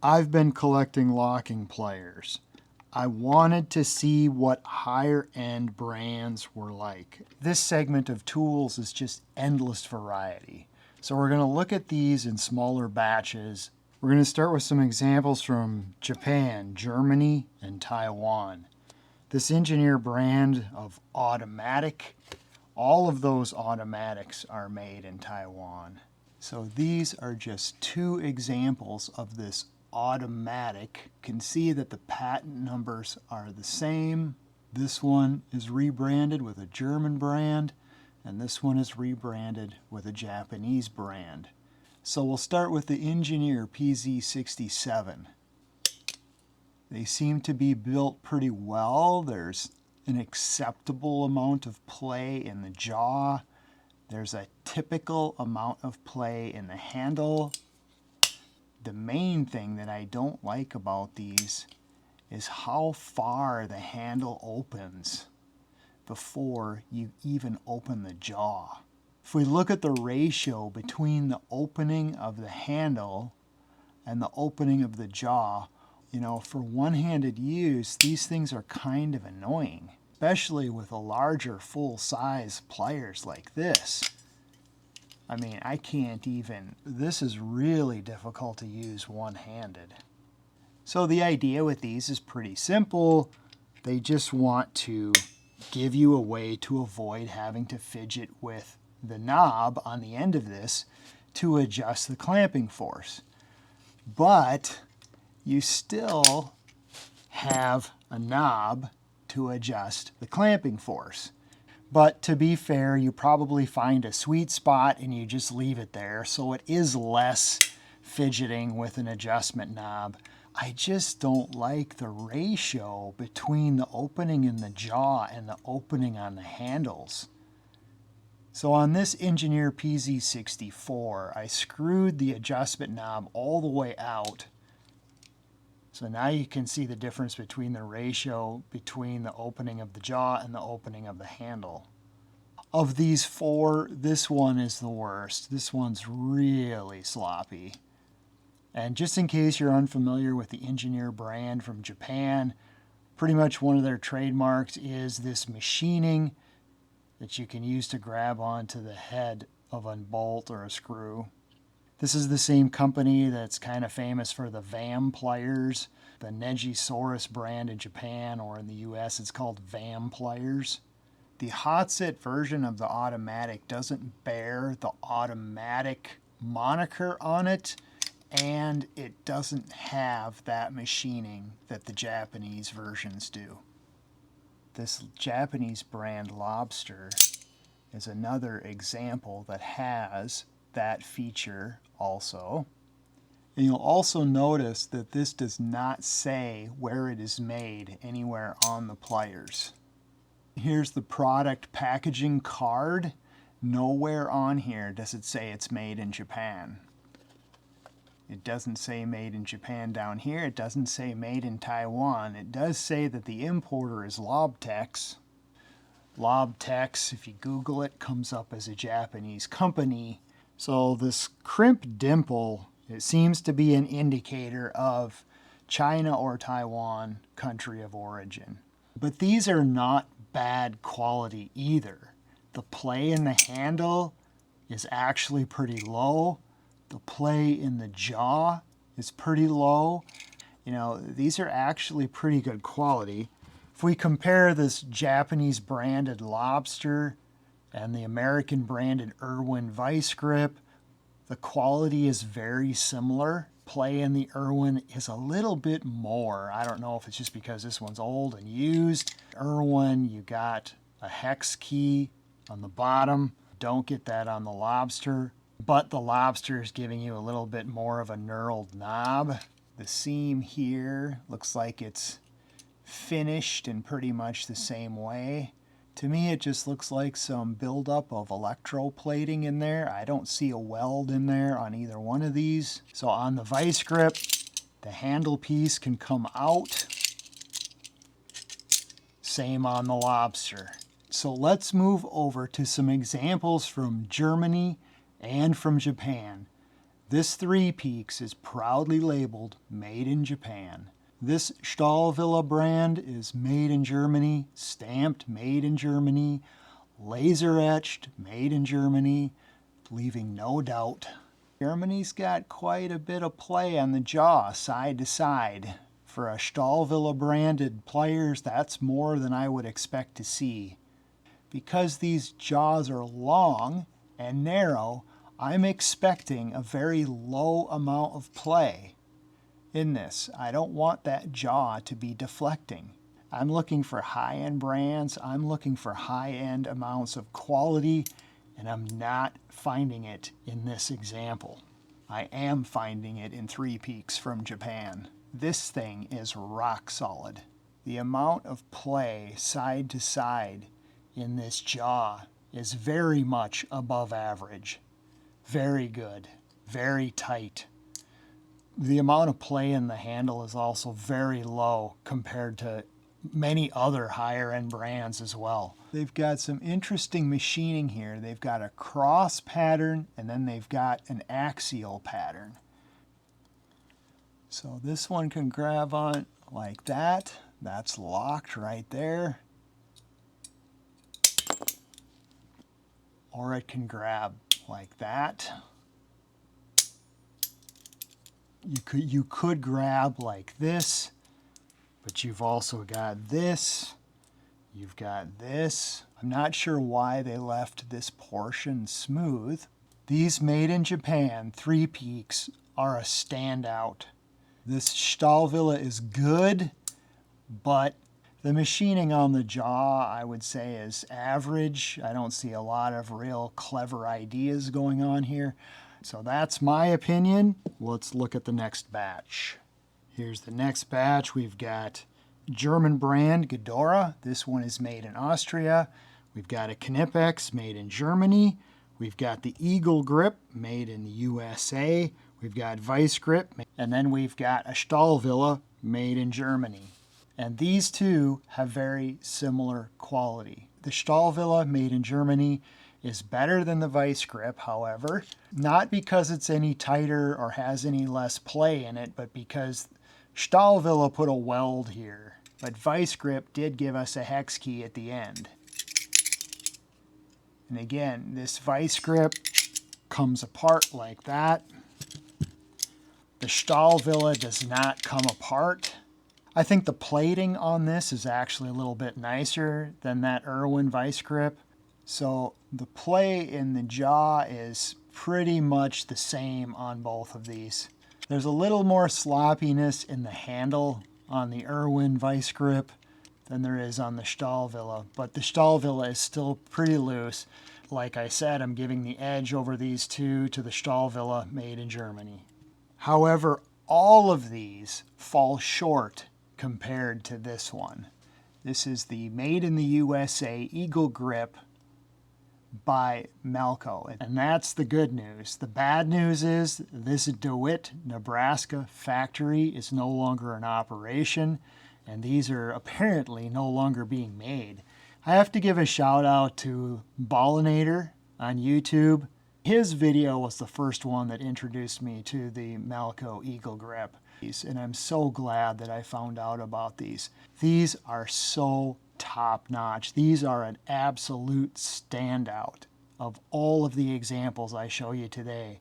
I've been collecting locking pliers. I wanted to see what higher end brands were like. This segment of tools is just endless variety. So we're going to look at these in smaller batches. We're going to start with some examples from Japan, Germany, and Taiwan. This Engineer brand of automatic, all of those automatics are made in Taiwan. So these are just two examples of this automatic. You can see that the patent numbers are the same. This one is rebranded with a German brand, and this one is rebranded with a Japanese brand. So we'll start with the Engineer PZ67. They seem to be built pretty well. There's an acceptable amount of play in the jaw. There's a typical amount of play in the handle. The main thing that I don't like about these is how far the handle opens before you even open the jaw. If we look at the ratio between the opening of the handle and the opening of the jaw, for one-handed use, these things are kind of annoying, especially with a larger full-size pliers like this. I mean, I can't even, this is really difficult to use one-handed. So the idea with these is pretty simple. They just want to give you a way to avoid having to fidget with the knob on the end of this to adjust the clamping force. But you still have a knob to adjust the clamping force. But to be fair, you probably find a sweet spot and you just leave it there, so it is less fidgeting with an adjustment knob. I just don't like the ratio between the opening in the jaw and the opening on the handles. So on this Engineer PZ64, I screwed the adjustment knob all the way out. So now you can see the difference between the ratio between the opening of the jaw and the opening of the handle. Of these four, this one is the worst. This one's really sloppy. And just in case you're unfamiliar with the Engineer brand from Japan, pretty much one of their trademarks is this machining that you can use to grab onto the head of a bolt or a screw. This is the same company that's kind of famous for the VAM pliers, the Negisaurus brand in Japan, or in the US it's called VAM pliers. The hot set version of the automatic doesn't bear the automatic moniker on it, and it doesn't have that machining that the Japanese versions do. This Japanese brand LOBSTER is another example that has that feature also. And you'll also notice that this does not say where it is made anywhere on the pliers. Here's the product packaging card. Nowhere on here does it say it's made in Japan. It doesn't say made in Japan down here. It doesn't say made in Taiwan. It does say that the importer is LOBSTER. LOBSTER, if you Google it, comes up as a Japanese company. So this crimp dimple, it seems to be an indicator of China or Taiwan country of origin. But these are not bad quality either. The play in the handle is actually pretty low. The play in the jaw is pretty low. These are actually pretty good quality. If we compare this Japanese branded LOBSTER and the American branded Irwin vice grip, the quality is very similar. Play in the Irwin is a little bit more. I don't know if it's just because this one's old and used. Irwin, you got a hex key on the bottom. Don't get that on the LOBSTER. But the LOBSTER is giving you a little bit more of a knurled knob. The seam here looks like it's finished in pretty much the same way. To me, it just looks like some buildup of electroplating in there. I don't see a weld in there on either one of these. So on the vice grip, the handle piece can come out. Same on the LOBSTER. So let's move over to some examples from Germany and from Japan. This 3.PEAKS is proudly labeled Made in Japan. This Stahlvilla brand is made in Germany, stamped Made in Germany, laser etched Made in Germany, leaving no doubt. Germany's got quite a bit of play on the jaw, side to side. For a Stahlvilla branded pliers, that's more than I would expect to see. Because these jaws are long and narrow, I'm expecting a very low amount of play in this. I don't want that jaw to be deflecting. I'm looking for high-end brands. I'm looking for high-end amounts of quality, and I'm not finding it in this example. I am finding it in 3.PEAKS from Japan. This thing is rock solid. The amount of play side to side in this jaw is very much above average. Very good, very tight. The amount of play in the handle is also very low compared to many other higher end brands as well. They've got some interesting machining here. They've got a cross pattern and then they've got an axial pattern. So this one can grab on like that. That's locked right there. Or it can grab like that. You could grab like this, but you've also got this. You've got this. I'm not sure why they left this portion smooth. These Made in Japan 3.PEAKS are a standout. This Stahlvilla is good, but the machining on the jaw, I would say, is average. I don't see a lot of real clever ideas going on here. So that's my opinion. Let's look at the next batch. Here's the next batch. We've got German brand GEDORE. This one is made in Austria. We've got a KNIPEX made in Germany. We've got the Eagle Grip made in the USA. We've got Vice Grip. And then we've got a Stahlvilla made in Germany. And these two have very similar quality. The Stahlvilla made in Germany is better than the Vice Grip, however, not because it's any tighter or has any less play in it, but because Stahlvilla put a weld here. But Vice Grip did give us a hex key at the end. And again, this Vice Grip comes apart like that. The Stahlvilla does not come apart. I think the plating on this is actually a little bit nicer than that Irwin Vice Grip. So the play in the jaw is pretty much the same on both of these. There's a little more sloppiness in the handle on the Irwin Vice Grip than there is on the Stahlvilla, but the Stahlvilla is still pretty loose. Like I said, I'm giving the edge over these two to the Stahlvilla made in Germany. However, all of these fall short compared to this one. This is the Made in the USA Eagle Grip by Melco, and that's the good news. The bad news is this DeWitt, Nebraska factory is no longer in operation, and these are apparently no longer being made. I have to give a shout out to Ballinator on YouTube. His video was the first one that introduced me to the Melco Eagle Grip, and I'm so glad that I found out about these. These are so top-notch. These are an absolute standout of all of the examples I show you today.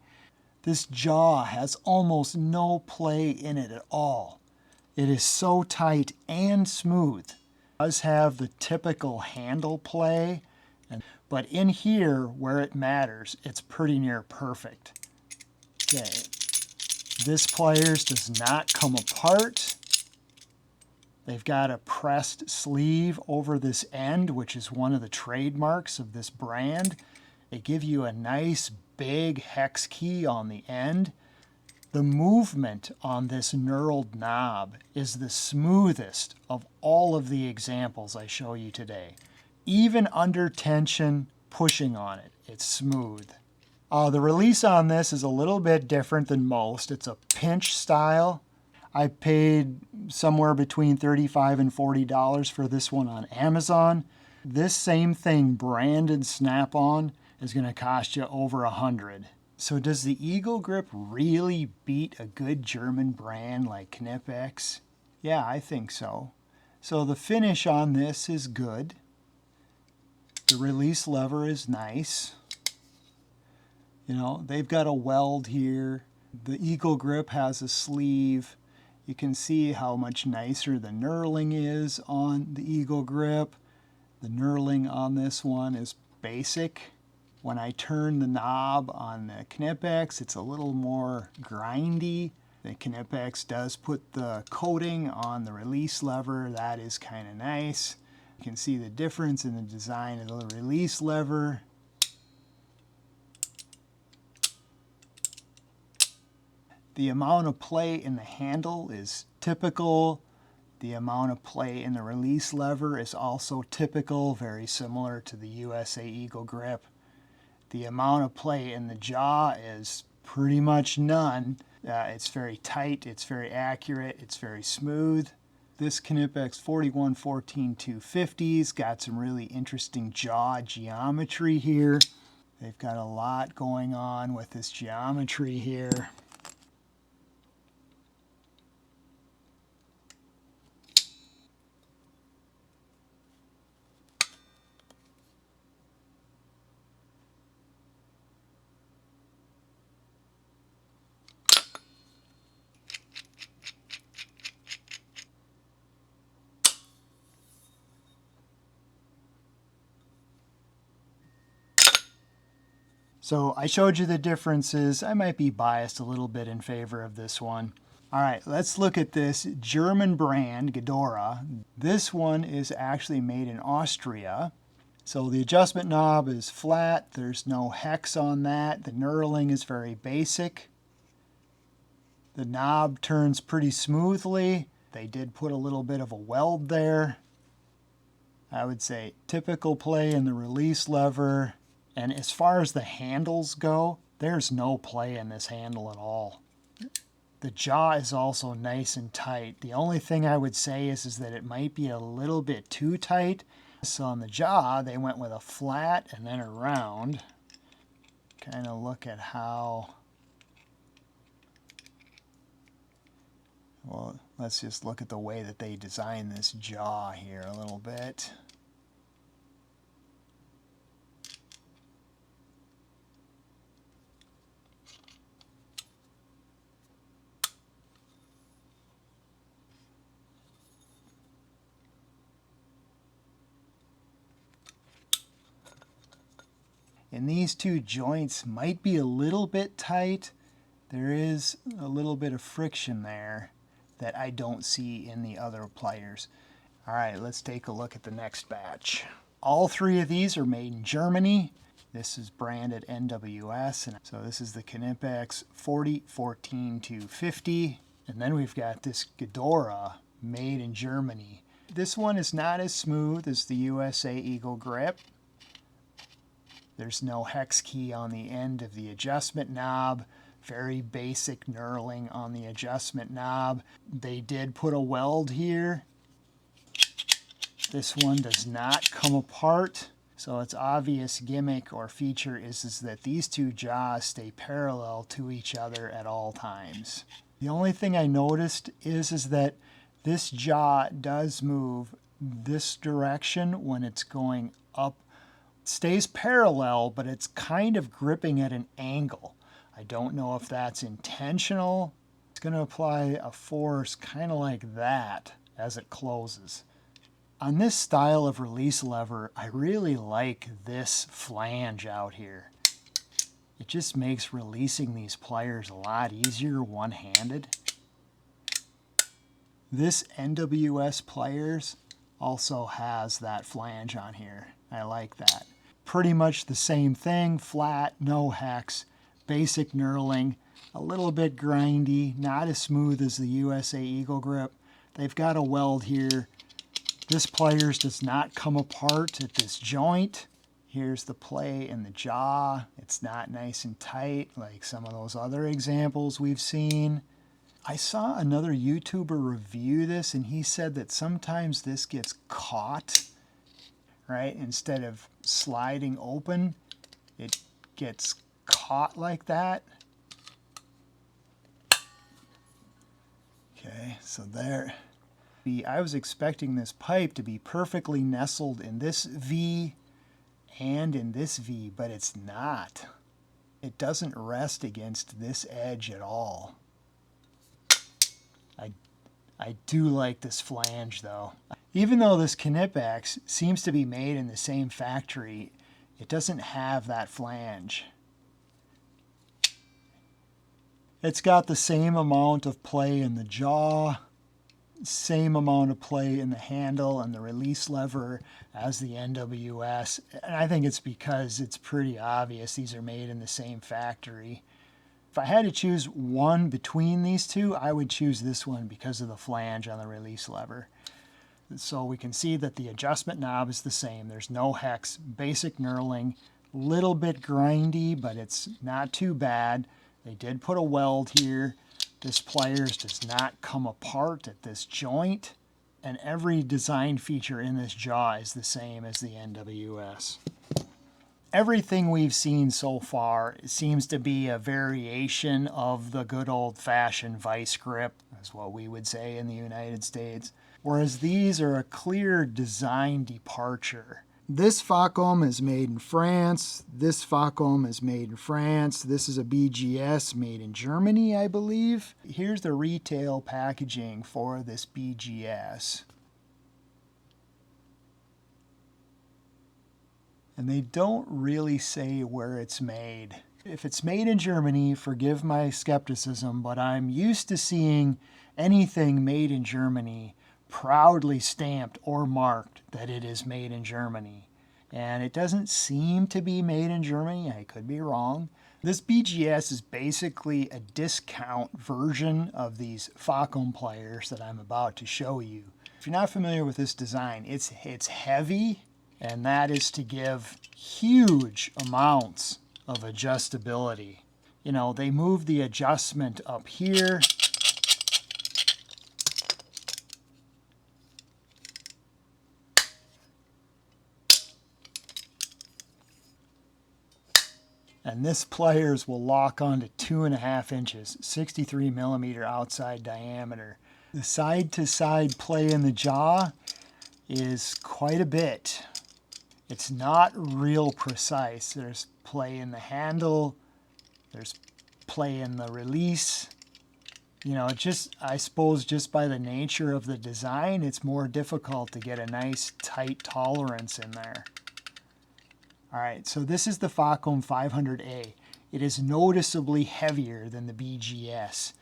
This jaw has almost no play in it at all. It is so tight and smooth. It does have the typical handle play, but in here where it matters, it's pretty near perfect. Okay. This pliers does not come apart. They've got a pressed sleeve over this end, which is one of the trademarks of this brand. They give you a nice big hex key on the end. The movement on this knurled knob is the smoothest of all of the examples I show you today. Even under tension, pushing on it, it's smooth. The release on this is a little bit different than most. It's a pinch style. I paid somewhere between $35 and $40 for this one on Amazon. This same thing branded Snap-on is going to cost you over $100. So does the Eagle grip really beat a good German brand like KNIPEX? Yeah, I think so. So the finish on this is good. The release lever is nice. You know, they've got a weld here. The Eagle grip has a sleeve. You can see how much nicer the knurling is on the Eagle grip. The knurling on this one is basic. When I turn the knob on the KNIPEX, it's a little more grindy. The KNIPEX does put the coating on the release lever. That is kind of nice. You can see the difference in the design of the release lever. The amount of play in the handle is typical. The amount of play in the release lever is also typical, very similar to the USA Eagle grip. The amount of play in the jaw is pretty much none. It's very tight, it's very accurate, it's very smooth. This KNIPEX 4114-250's got some really interesting jaw geometry here. They've got a lot going on with this geometry here. So I showed you the differences. I might be biased a little bit in favor of this one. All right, let's look at this German brand, GEDORE. This one is actually made in Austria. So the adjustment knob is flat. There's no hex on that. The knurling is very basic. The knob turns pretty smoothly. They did put a little bit of a weld there. I would say typical play in the release lever. And as far as the handles go, there's no play in this handle at all. The jaw is also nice and tight. The only thing I would say is that it might be a little bit too tight. So on the jaw, they went with a flat and then a round. Kind of look at how... Well, let's just look at the way that they designed this jaw here a little bit. And these two joints might be a little bit tight. There is a little bit of friction there that I don't see in the other pliers. All right, let's take a look at the next batch. All three of these are made in Germany. This is branded NWS, and so this is the KNIPEX 4014-250. And then we've got this GEDORE made in Germany. This one is not as smooth as the USA Eagle grip. There's no hex key on the end of the adjustment knob. Very basic knurling on the adjustment knob. They did put a weld here. This one does not come apart. So its obvious gimmick or feature is that these two jaws stay parallel to each other at all times. The only thing I noticed is that this jaw does move this direction when it's going up. It stays parallel, but it's kind of gripping at an angle. I don't know if that's intentional. It's going to apply a force kind of like that as it closes. On this style of release lever, I really like this flange out here. It just makes releasing these pliers a lot easier one-handed. This NWS pliers also has that flange on here. I like that. Pretty much the same thing, flat, no hex, basic knurling, a little bit grindy, not as smooth as the USA Eagle grip. They've got a weld here. This pliers does not come apart at this joint. Here's the play in the jaw. It's not nice and tight like some of those other examples we've seen. I saw another YouTuber review this, and he said that sometimes this gets caught, right? Instead of sliding open, it gets caught taut like that. Okay, so there. I was expecting this pipe to be perfectly nestled in this V and in this V, but it's not. It doesn't rest against this edge at all. I do like this flange though. Even though this KNIPEX seems to be made in the same factory, it doesn't have that flange. It's got the same amount of play in the jaw, same amount of play in the handle and the release lever as the NWS. And I think it's because it's pretty obvious these are made in the same factory. If I had to choose one between these two, I would choose this one because of the flange on the release lever. So we can see that the adjustment knob is the same. There's no hex, basic knurling, little bit grindy, but it's not too bad. They did put a weld here. This pliers does not come apart at this joint, and every design feature in this jaw is the same as the NWS. Everything we've seen so far seems to be a variation of the good old-fashioned vice grip, is what we would say in the United States, whereas these are a clear design departure. This FACOM is made in France, this FACOM is made in France, this is a BGS made in Germany, I believe. Here's the retail packaging for this BGS. And they don't really say where it's made. If it's made in Germany, forgive my skepticism, but I'm used to seeing anything made in Germany proudly stamped or marked that it is made in Germany. And it doesn't seem to be made in Germany. I could be wrong. This BGS is basically a discount version of these FACOM pliers that I'm about to show you. If you're not familiar with this design, it's heavy, and that is to give huge amounts of adjustability. You know, they move the adjustment up here. And this pliers will lock onto 2.5 inches, 63 millimeter outside diameter. The side-to-side play in the jaw is quite a bit. It's not real precise. There's play in the handle, there's play in the release. You know, I suppose just by the nature of the design, it's more difficult to get a nice tight tolerance in there. All right, so this is the FACOM 500A. It is noticeably heavier than the BGS.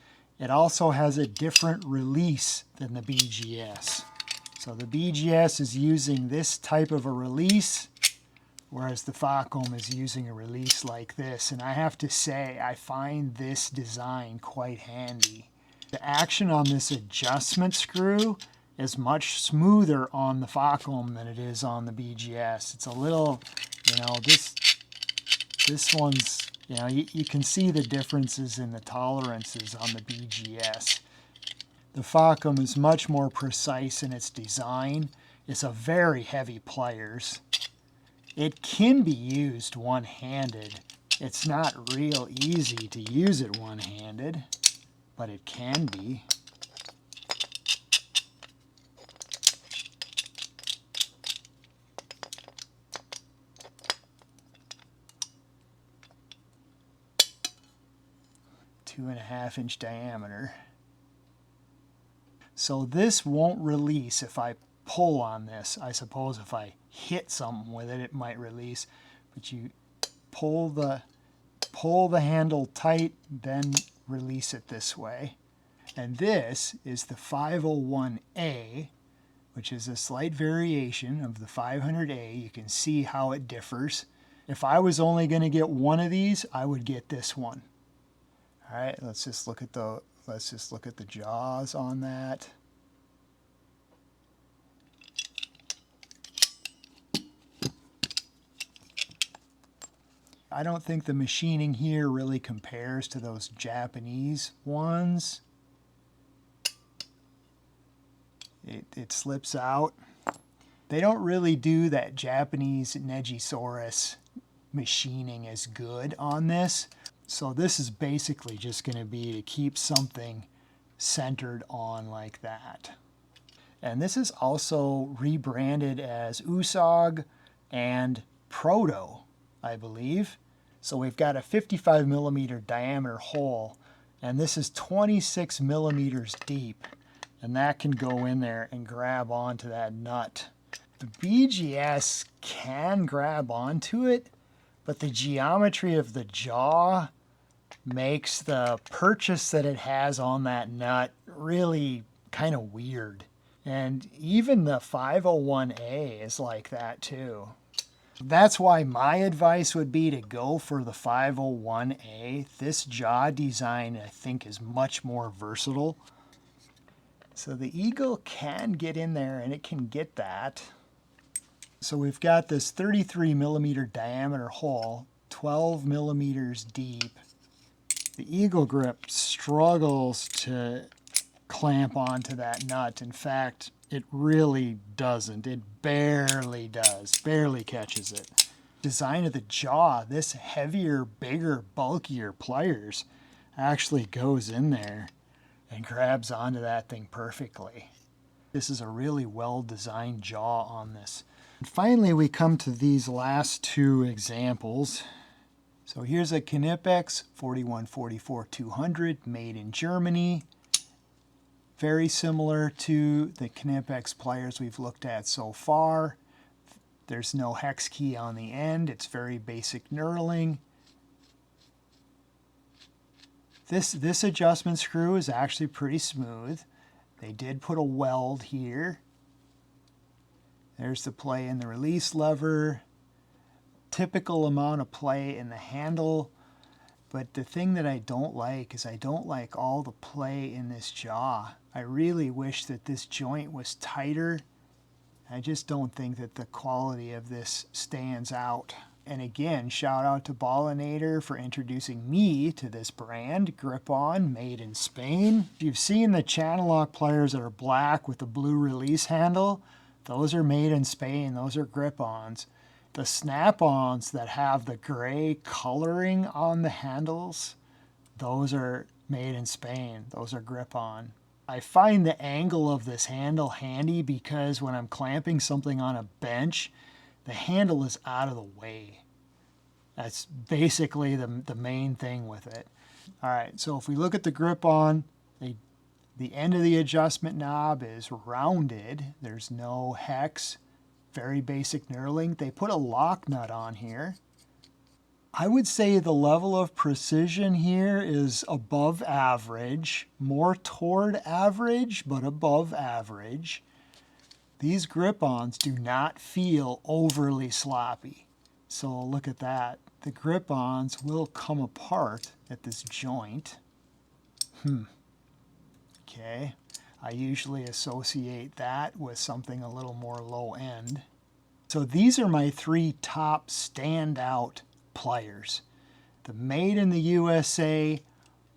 It also has a different release than the BGS. So the BGS is using this type of a release, whereas the FACOM is using a release like this. And I have to say, I find this design quite handy. The action on this adjustment screw is much smoother on the FACOM than it is on the BGS. It's a little, you know, this one's, you know, you can see the differences in the tolerances on the BGS. The FACOM is much more precise in its design. It's a very heavy pliers. It can be used one-handed. It's not real easy to use it one-handed, but it can be. .5 inch diameter. So this won't release if I pull on this. I suppose if I hit something with it, it might release. But you pull the handle tight, then release it this way. And this is the 501A, which is a slight variation of the 500A. You can see how it differs. If I was only going to get one of these, I would get this one. All right, let's just look at the jaws on that. I don't think the machining here really compares to those Japanese ones. It slips out. They don't really do that Japanese Negisaurus machining as good on this. So this is basically just going to be to keep something centered on like that. And this is also rebranded as USOG and Proto, I believe. So we've got a 55 millimeter diameter hole, and this is 26 millimeters deep, and that can go in there and grab onto that nut. The BGS can grab onto it, but the geometry of the jaw makes the purchase that it has on that nut really kind of weird. And even the 501A is like that too. That's why my advice would be to go for the 501A. This jaw design, I think, is much more versatile. So the Eagle can get in there and it can get that. So we've got this 33 millimeter diameter hole, 12 millimeters deep. The Eagle grip struggles to clamp onto that nut. In fact, it really doesn't. It barely does, barely catches it. Design of the jaw, this heavier, bigger, bulkier pliers actually goes in there and grabs onto that thing perfectly. This is a really well-designed jaw on this. And finally, we come to these last two examples. So here's a KNIPEX 4144-200 made in Germany. Very similar to the KNIPEX pliers we've looked at so far. There's no hex key on the end. It's very basic knurling. This adjustment screw is actually pretty smooth. They did put a weld here. There's the play and the release lever. Typical amount of play in the handle. But the thing that I don't like is I don't like all the play in this jaw. I really wish that this joint was tighter. I just don't think that the quality of this stands out. And again, shout out to Ballinator for introducing me to this brand, Grip-On, made in Spain. If you've seen the channel lock pliers that are black with the blue release handle, those are made in Spain. Those are Grip-Ons. The snap-ons that have the gray coloring on the handles, those are made in Spain. Those are Grip-On. I find the angle of this handle handy because when I'm clamping something on a bench, the handle is out of the way. That's basically the main thing with it. All right, so if we look at the Grip-On, the end of the adjustment knob is rounded. There's no hex. Very basic knurling. They put a lock nut on here. I would say the level of precision here is above average, more toward average, but above average. These Grip-Ons do not feel overly sloppy. So look at that. The Grip-Ons will come apart at this joint. Okay. I usually associate that with something a little more low end. So these are my three top standout pliers. The made in the USA,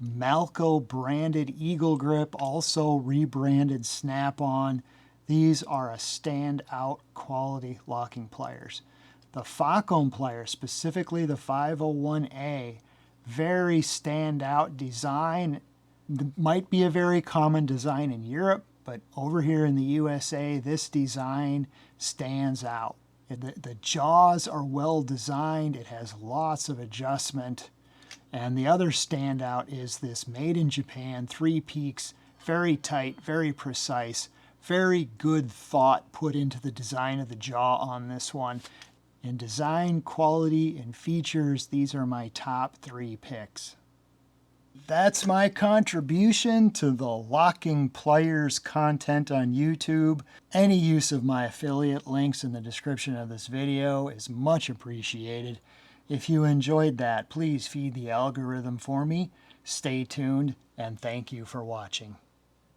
Malco branded Eagle Grip, also rebranded Snap-On. These are a standout quality locking pliers. The FACOM pliers, specifically the 501A, very standout design. Might be a very common design in Europe, but over here in the USA, this design stands out. The jaws are well designed. It has lots of adjustment. And the other standout is this made in Japan 3.PEAKS, very tight, very precise, very good thought put into the design of the jaw on this one. In design, quality, and features, these are my top 3 picks. That's my contribution to the locking pliers content on YouTube. Any use of my affiliate links in the description of this video is much appreciated. If you enjoyed that, please feed the algorithm for me. Stay tuned, and thank you for watching.